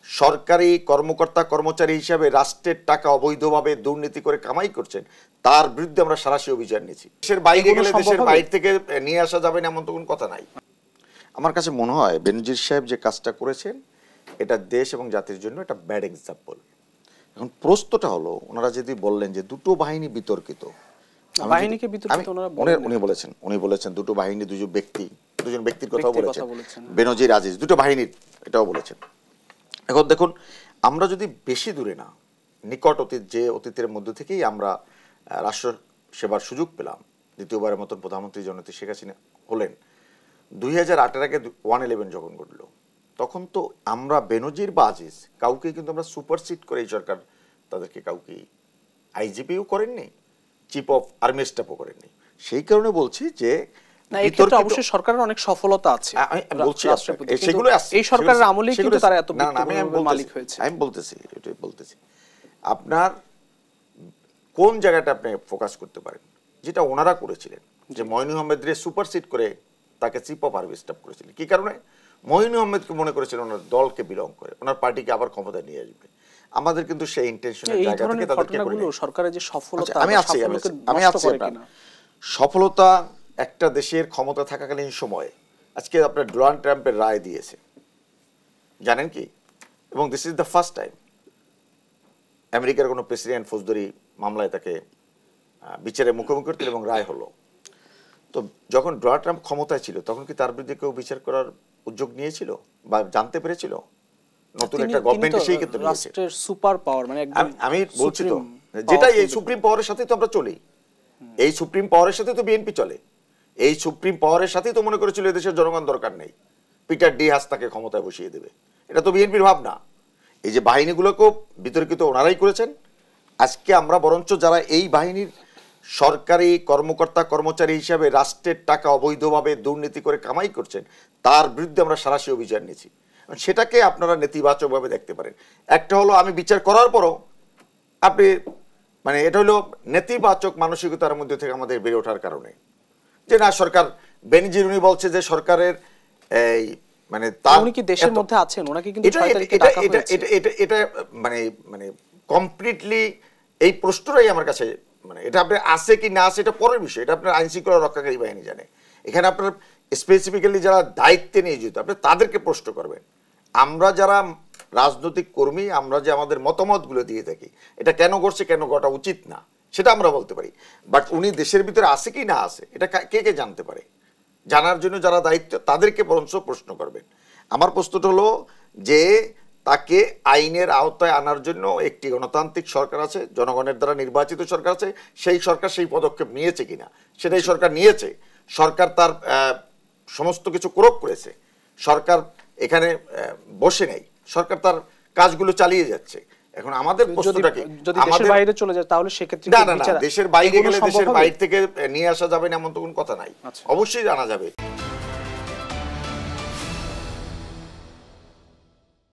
সরকারি কর্মকর্তা কর্মচারী হিসাবে রাষ্ট্রের টাকা অবৈধভাবে দুর্নীতি করে কামাই করছেন তার বিরুদ্ধে আমরা সারাশি অভিযান নিয়েছি। দেশের বাইরে গেলে দেশের বাইরে থেকে নিয়ে আসা যাবে না এমন তো কোনো কথা নাই। আমার কাছে মনে হয় বেনজির সাহেব যে কাজটা করেছেন এটা দেশ এবং জাতির জন্য একটা ব্যাড এক্সাম্পল। এখন প্রশ্নটা হলো ওনারা যদি বললেন যে দুটো বাহিনী বিতর্কিত, বাহিনীকে বিতর্কিত উনি বলেছেন দুটো বাহিনী দুজন ব্যক্তির কথা বলেছেন, বেনজির আজিজ দুটো বাহিনীর এটাও বলেছেন। এখন দেখুন আমরা যদি বেশি দূরে না নিকট অতীত যে অতীতের মধ্য থেকেই আমরা রাষ্ট্র সেবার সুযোগ পেলাম, দ্বিতীয়বারের মতন প্রধানমন্ত্রী জননেত্রী শেখ হাসিনা হলেন 2008 আগে 111 যখন ঘটলো তখন তো আমরা বেনজির বা আজিজ কাউকে কিন্তু আমরা সুপারসিড করে এই সরকার তাদেরকে কাউকে আইজিপিও করেননি, চিফ অফ আর্মি স্টাফও করেননি। সেই কারণে বলছি যে অবশ্যই সরকারের অনেক সফলতা আছে, সেগুলো এই সরকারের আমলেই কিন্তু তারা এত মালিক হয়েছে। আমি বলতেছি আপনার কোন জায়গাটা আপনি ফোকাস করতে পারেন, যেটা ওনারা করেছিলেন যে মঈনুল আহমেদকে সুপারসিড করে তাকে চিফ অফ আর্মি স্টাফ করেছিলেন। কি কারণে? মঈনুল আহমেদকে মনে করেছিলেন ওনার দলকে বিলং করে ওনার পার্টিকে আবার ক্ষমতায় নিয়ে আসবে। আমাদের কিন্তু সেই ইন্টেনশনের জায়গা থেকে তাদেরকে সরকারের যে সফলতা আমি আছি সফলতা একটা দেশের ক্ষমতা থাকাকালীন সময়ে আজকে আপনার ডোনাল্ড ট্রাম্পের রায় দিয়েছে জানেন কি, এবং this is the first time আমেরিকার কোনো প্রেসিডেন্ট ফৌজদারি মামলায় তাকে বিচারের মুখোমুখি করতেন এবং রায় হলো। তো যখন ডোনাল্ড ট্রাম্প ক্ষমতায় ছিল তখন কি তার বিরুদ্ধে কেউ বিচার করার উদ্যোগ নিয়েছিল বা জানতে পেরেছিল? নতুন একটা গভর্নমেন্ট সেই ক্ষেত্রে রাষ্ট্রের সুপার পাওয়ার মানে আমি বলছি তো যেটা এই সুপ্রিম পাওয়ারের সাথে তো আমরা চলি, এই সুপ্রিম পাওয়ারের সাথে তো বিএনপি চলে, এই সুপ্রিম পাওয়ারের সাথেই তো মনে করেছিল এদেশের জনগণ দরকার নেই, পিটার ডি হাস তাকে ক্ষমতায় বসিয়ে দেবে। এটা তো বিএনপির ভাবনা। এই যে বাহিনীগুলোকেও বিতর্কিত ওনারাই করেছেন। আজকে আমরা বরঞ্চ যারা এই বাহিনীর সরকারি কর্মকর্তা কর্মচারী হিসাবে রাষ্ট্রের টাকা অবৈধভাবে দুর্নীতি করে কামাই করছেন তার বিরুদ্ধে আমরা সারাশি অভিযান নিয়েছি। সেটাকে আপনারা নেতিবাচকভাবে দেখতে পারেন। একটা হলো আমি বিচার করার পরও আপনি মানে এটা হলো নেতিবাচক মানসিকতার মধ্যে থেকে আমাদের বেড়ে ওঠার কারণে যে না সরকার বেনজির উনি বলছে যে সরকারের এই মানে উনি কি দেশের মধ্যে আছেন, ওনাকে কিন্তু এটা মানে মানে কমপ্লিটলি এই প্রশ্নটাই আমার কাছে মানে এটা আপনার আছে কি না আছে এটা পরের বিষয়, এটা আপনার আইন শৃঙ্খলা রক্ষাকারী বাহিনী জানে। এখানে আপনার স্পেসিফিক্যালি যারা দায়িত্বে নিয়োজিত আপনি তাদেরকে প্রশ্ন করবেন। আমরা যারা রাজনৈতিক কর্মী আমরা যে আমাদের মতামতগুলো দিয়ে থাকি এটা কেন ঘটছে কেন ঘটা উচিত না সেটা আমরা বলতে পারি, বাট উনি দেশের ভিতরে আছে কি না আছে এটা কে কে জানতে পারে? জানার জন্য যারা দায়িত্ব তাদেরকে বরঞ্চ প্রশ্ন করবেন। আমার প্রশ্নটা হলো যে তাকে আইনের আওতায় আনার জন্য একটি গণতান্ত্রিক সরকার আছে, জনগণের দ্বারা নির্বাচিত সরকার আছে, সেই সরকার সেই পদক্ষেপ নিয়েছে কিনা সেটাই সরকার নিয়েছে। সরকার তার সমস্ত কিছু ক্রোপ করেছে, সরকার এখানে বসে নেই, সরকার তার কাজগুলো চালিয়ে যাচ্ছে। এখন আমাদের প্রশ্নটা কি দেশের বাইরে চলে যায় তাহলে সেক্ষেত্রে না দেশের বাইরে গেলে দেশের বাইরে থেকে নিয়ে আসা যাবে না এমন তো কোনো কথা নাই, অবশ্যই জানা যাবে।